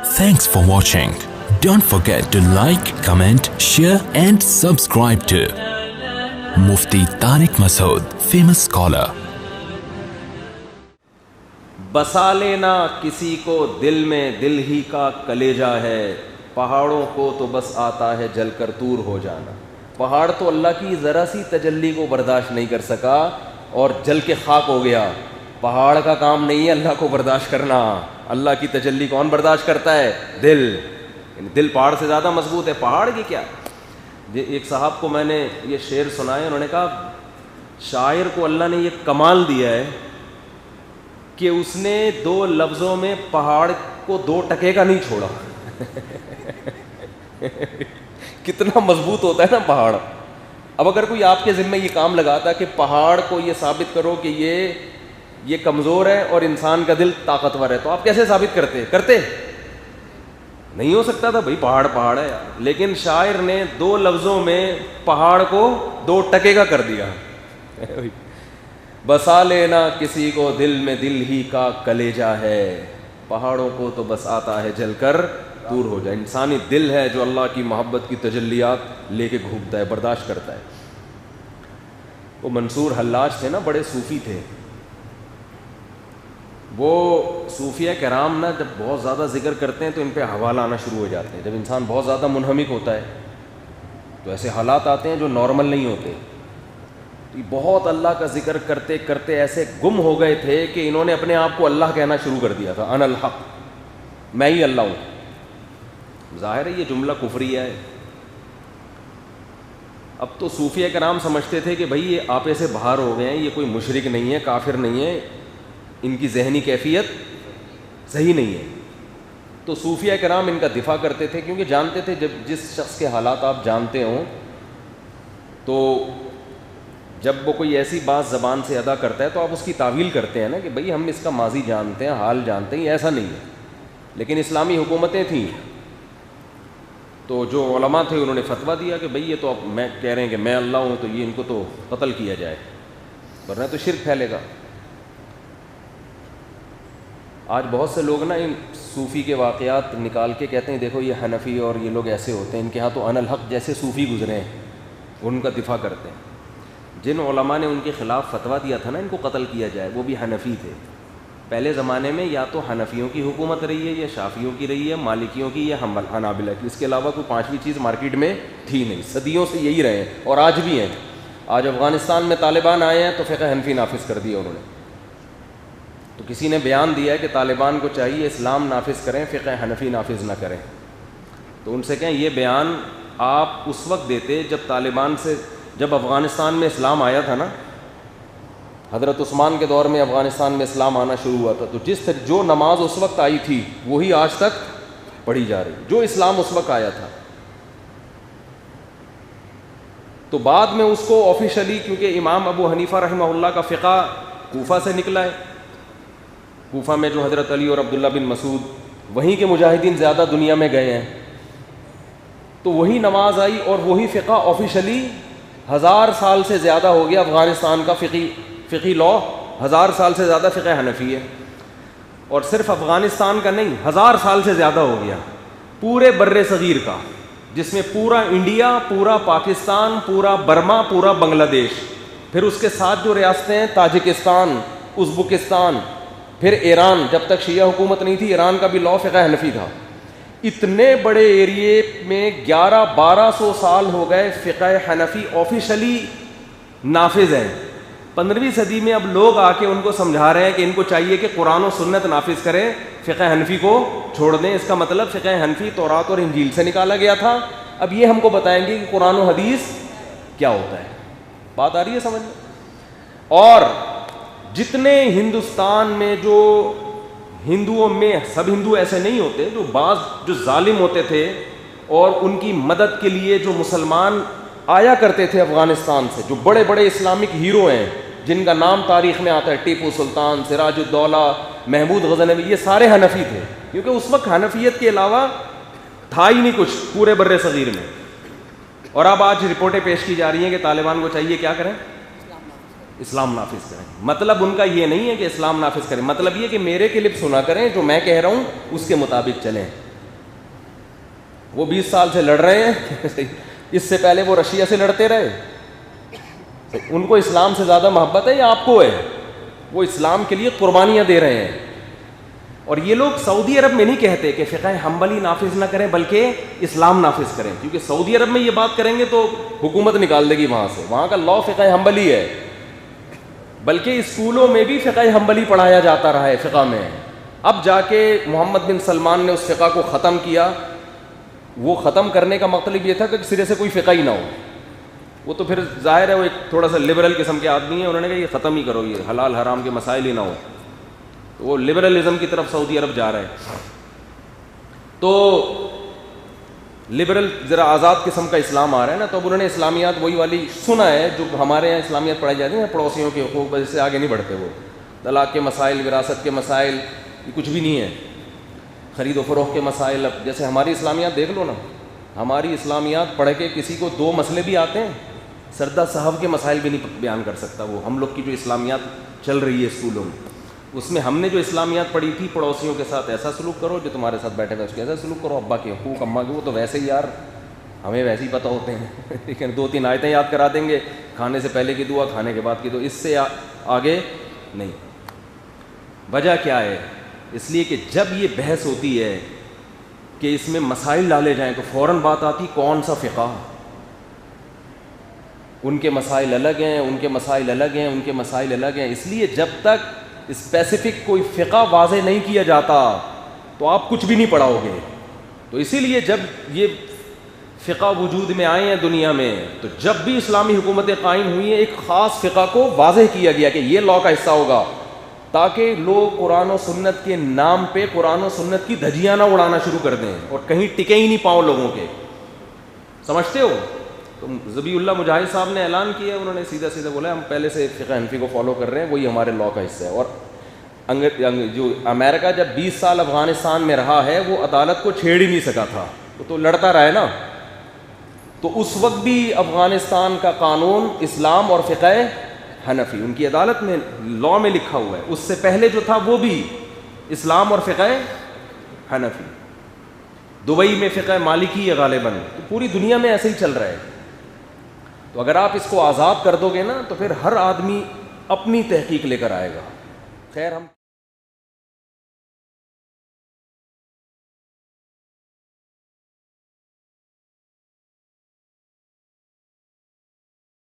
Thanks for watching. Don't forget to like, comment, share and subscribe to Mufti Tariq Masood, famous scholar. بسا لینا کسی کو دل میں دل ہی کا کلیجہ ہے، پہاڑوں کو تو بس آتا ہے جل کر دور ہو جانا۔ پہاڑ تو اللہ کی ذرا سی تجلی کو برداشت نہیں کر سکا اور جل کے خاک ہو گیا۔ پہاڑ کا کام نہیں ہے اللہ کو برداشت کرنا، اللہ کی تجلی کون برداشت کرتا ہے؟ دل، دل پہاڑ سے زیادہ مضبوط ہے۔ پہاڑ کی کیا، ایک صاحب کو میں نے یہ شعر سنایا، انہوں نے کہا شاعر کو اللہ نے یہ کمال دیا ہے کہ اس نے 2 لفظوں میں پہاڑ کو 2 ٹکے کا نہیں چھوڑا۔ کتنا مضبوط ہوتا ہے نا پہاڑ۔ اب اگر کوئی آپ کے ذمہ یہ کام لگاتا کہ پہاڑ کو یہ ثابت کرو کہ یہ کمزور ہے اور انسان کا دل طاقتور ہے، تو آپ کیسے ثابت کرتے؟ نہیں ہو سکتا تھا بھائی، پہاڑ ہے یار۔ لیکن شاعر نے 2 لفظوں میں پہاڑ کو 2 ٹکے کا کر دیا۔ بسا لینا کسی کو دل میں دل ہی کا کلیجہ ہے، پہاڑوں کو تو بس آتا ہے جل کر دور ہو جائے۔ انسانی دل ہے جو اللہ کی محبت کی تجلیات لے کے گھومتا ہے، برداشت کرتا ہے۔ وہ منصور حلاج تھے نا، بڑے صوفی تھے۔ وہ صوفیہ کرام نا جب بہت زیادہ ذکر کرتے ہیں تو ان پہ حوالہ آنا شروع ہو جاتے ہیں۔ جب انسان بہت زیادہ منہمک ہوتا ہے تو ایسے حالات آتے ہیں جو نارمل نہیں ہوتے۔ بہت اللہ کا ذکر کرتے کرتے ایسے گم ہو گئے تھے کہ انہوں نے اپنے آپ کو اللہ کہنا شروع کر دیا تھا، انا الحق، میں ہی اللہ ہوں۔ ظاہر ہے یہ جملہ کفریہ ہے۔ اب تو صوفیہ کرام سمجھتے تھے کہ بھائی یہ آپے سے باہر ہو گئے ہیں، یہ کوئی مشرک نہیں ہے، کافر نہیں ہے، ان کی ذہنی کیفیت صحیح نہیں ہے۔ تو صوفیہ کرام ان کا دفاع کرتے تھے، کیونکہ جانتے تھے جب جس شخص کے حالات آپ جانتے ہوں تو جب وہ کوئی ایسی بات زبان سے ادا کرتا ہے تو آپ اس کی تعویل کرتے ہیں نا کہ بھئی ہم اس کا ماضی جانتے ہیں، حال جانتے ہیں، ایسا نہیں ہے۔ لیکن اسلامی حکومتیں تھیں تو جو علماء تھے انہوں نے فتویٰ دیا کہ بھئی یہ تو اب میں کہہ رہے ہیں کہ میں اللہ ہوں تو یہ ان کو تو قتل کیا جائے، ورنہ تو شرک پھیلے گا۔ آج بہت سے لوگ نا ان صوفی کے واقعات نکال کے کہتے ہیں دیکھو یہ حنفی اور یہ لوگ ایسے ہوتے ہیں، ان کے ہاں تو انا الحق جیسے صوفی گزرے ہیں، ان کا دفاع کرتے ہیں۔ جن علماء نے ان کے خلاف فتویٰ دیا تھا نا ان کو قتل کیا جائے، وہ بھی حنفی تھے۔ پہلے زمانے میں یا تو حنفیوں کی حکومت رہی ہے، یا شافیوں کی رہی ہے، مالکیوں کی، یا حنابلہ کی، اس کے علاوہ کوئی 5ویں چیز مارکیٹ میں تھی نہیں۔ صدیوں سے یہی رہے ہیں اور آج بھی ہیں۔ آج افغانستان میں طالبان آئے ہیں تو فقہ حنفی نافذ کر دیا انہوں نے۔ تو کسی نے بیان دیا ہے کہ طالبان کو چاہیے اسلام نافذ کریں، فقہ حنفی نافذ نہ کریں، تو ان سے کہیں یہ بیان آپ اس وقت دیتے جب افغانستان میں اسلام آیا تھا نا، حضرت عثمان کے دور میں افغانستان میں اسلام آنا شروع ہوا تھا، تو جو نماز اس وقت آئی تھی وہی آج تک پڑھی جا رہی، جو اسلام اس وقت آیا تھا۔ تو بعد میں اس کو آفیشلی، کیونکہ امام ابو حنیفہ رحمہ اللہ کا فقہ کوفہ سے نکلا ہے، کوفہ میں جو حضرت علی اور عبداللہ بن مسعود، وہیں کے مجاہدین زیادہ دنیا میں گئے ہیں، تو وہی نماز آئی اور وہی فقہ آفیشلی 1000 سال سے زیادہ ہو گیا۔ افغانستان کا فقی لا 1000 سال سے زیادہ فقہ حنفی ہے، اور صرف افغانستان کا نہیں، 1000 سال سے زیادہ ہو گیا پورے بر صغیر کا، جس میں پورا انڈیا، پورا پاکستان، پورا برما، پورا بنگلہ دیش، پھر اس کے ساتھ جو ریاستیں ہیں تاجکستان، ازبکستان، پھر ایران، جب تک شیعہ حکومت نہیں تھی ایران کا بھی لا فقہ حنفی تھا۔ اتنے بڑے ایریے میں 1100-1200 سال ہو گئے فقہ حنفی آفیشلی نافذ ہیں۔ 15ویں صدی میں اب لوگ آ کے ان کو سمجھا رہے ہیں کہ ان کو چاہیے کہ قرآن و سنت نافذ کریں، فقہ حنفی کو چھوڑ دیں۔ اس کا مطلب فقہ حنفی تورات اور انجیل سے نکالا گیا تھا، اب یہ ہم کو بتائیں گے کہ قرآن و حدیث کیا ہوتا ہے۔ بات آ رہی ہے سمجھ میں؟ اور جتنے ہندوستان میں جو ہندوؤں میں، سب ہندو ایسے نہیں ہوتے، جو ظالم ہوتے تھے اور ان کی مدد کے لیے جو مسلمان آیا کرتے تھے افغانستان سے، جو بڑے بڑے اسلامک ہیرو ہیں جن کا نام تاریخ میں آتا ہے، ٹیپو سلطان، سراج الدولہ، محمود غزنوی، یہ سارے حنفی تھے، کیونکہ اس وقت حنفیت کے علاوہ تھا ہی نہیں کچھ پورے بر صغیر میں۔ اور اب آج رپورٹیں پیش کی جا رہی ہیں کہ طالبان کو چاہیے کیا کریں؟ اسلام نافذ کریں۔ مطلب ان کا یہ نہیں ہے کہ اسلام نافذ کریں، مطلب یہ کہ میرے کلپ سنا کریں، جو میں کہہ رہا ہوں اس کے مطابق چلیں۔ وہ 20 سال سے لڑ رہے ہیں اس سے پہلے وہ رشیا سے لڑتے رہے. ان کو اسلام سے زیادہ محبت ہے یا آپ کو ہے؟ وہ اسلام کے لیے قربانیاں دے رہے ہیں. اور یہ لوگ سعودی عرب میں نہیں کہتے کہ فقہ حنبلی نافذ نہ کریں بلکہ اسلام نافذ کریں, کیونکہ سعودی عرب میں یہ بات کریں گے تو حکومت نکال دے گی وہاں سے. وہاں کا لا فقہ حنبلی ہے, بلکہ اسکولوں میں بھی فقہ حنبلی پڑھایا جاتا رہا ہے فقہ میں. اب جا کے محمد بن سلمان نے اس فقہ کو ختم کیا. وہ ختم کرنے کا مطلب یہ تھا کہ سرے سے کوئی فقہ ہی نہ ہو. وہ تو پھر ظاہر ہے وہ ایک تھوڑا سا لبرل قسم کے آدمی ہیں, انہوں نے کہا یہ ختم ہی کرو, یہ حلال حرام کے مسائل ہی نہ ہو. تو وہ لبرلزم کی طرف سعودی عرب جا رہے ہیں. تو لبرل ذرا آزاد قسم کا اسلام آ رہا ہے نا, تو اب انہوں نے اسلامیات وہی والی سنا ہے جو ہمارے یہاں اسلامیات پڑھائی جاتی ہیں, پڑوسیوں کے حقوق وجہ سے آگے نہیں بڑھتے. وہ طلاق کے مسائل, وراثت کے مسائل, یہ کچھ بھی نہیں ہے. خرید و فروخت کے مسائل, اب جیسے ہماری اسلامیات دیکھ لو نا, ہماری اسلامیات پڑھ کے کسی کو 2 مسئلے بھی آتے ہیں, سردہ صاحب کے مسائل بھی نہیں بیان کر سکتا. وہ ہم لوگ کی جو اسلامیات چل رہی ہے اسکولوں میں, اس میں ہم نے جو اسلامیات پڑھی تھی, پڑوسیوں کے ساتھ ایسا سلوک کرو, جو تمہارے ساتھ بیٹھے ہوئے اس کے ایسا سلوک کرو, ابا کے حقوق, اماں کے, وہ تو ویسے ہی یار ہمیں ویسے ہی پتہ ہوتے ہیں. لیکن 2-3 آیتیں یاد کرا دیں گے, کھانے سے پہلے کی دعا, کھانے کے بعد کی دعا, اس سے آگے نہیں. وجہ کیا ہے؟ اس لیے کہ جب یہ بحث ہوتی ہے کہ اس میں مسائل ڈالے جائیں تو فوراً بات آتی کون سا فقہ. ان کے مسائل الگ ہیں, ان کے مسائل الگ ہیں, ان کے مسائل الگ ہیں. اس لیے جب تک اسپیسیفک کوئی فقہ واضح نہیں کیا جاتا تو آپ کچھ بھی نہیں پڑھاؤ گے. تو اسی لیے جب یہ فقہ وجود میں آئے ہیں دنیا میں, تو جب بھی اسلامی حکومتیں قائم ہوئی ہیں, ایک خاص فقہ کو واضح کیا گیا کہ یہ لا کا حصہ ہوگا, تاکہ لوگ قرآن و سنت کے نام پہ قرآن و سنت کی دھجیاں نہ اڑانا شروع کر دیں اور کہیں ٹکے ہی نہیں پاؤں لوگوں کے. سمجھتے ہو؟ تو ذبیح اللہ مجاہد صاحب نے اعلان کیا, انہوں نے سیدھا سیدھا بولا ہم پہلے سے فقہ حنفی کو فالو کر رہے ہیں, وہی ہمارے لا کا حصہ ہے. اور جو امریکہ جب 20 سال افغانستان میں رہا ہے, وہ عدالت کو چھیڑ ہی نہیں سکا تھا, وہ تو لڑتا رہا ہے نا. تو اس وقت بھی افغانستان کا قانون اسلام اور فقہ حنفی ان کی عدالت میں لا میں لکھا ہوا ہے. اس سے پہلے جو تھا وہ بھی اسلام اور فقہ حنفی. دبئی میں فقہ مالکی ہے غالباً. تو پوری دنیا میں ایسے ہی چل رہا ہے. تو اگر آپ اس کو آزاد کر دو گے نا, تو پھر ہر آدمی اپنی تحقیق لے کر آئے گا. خیر ہم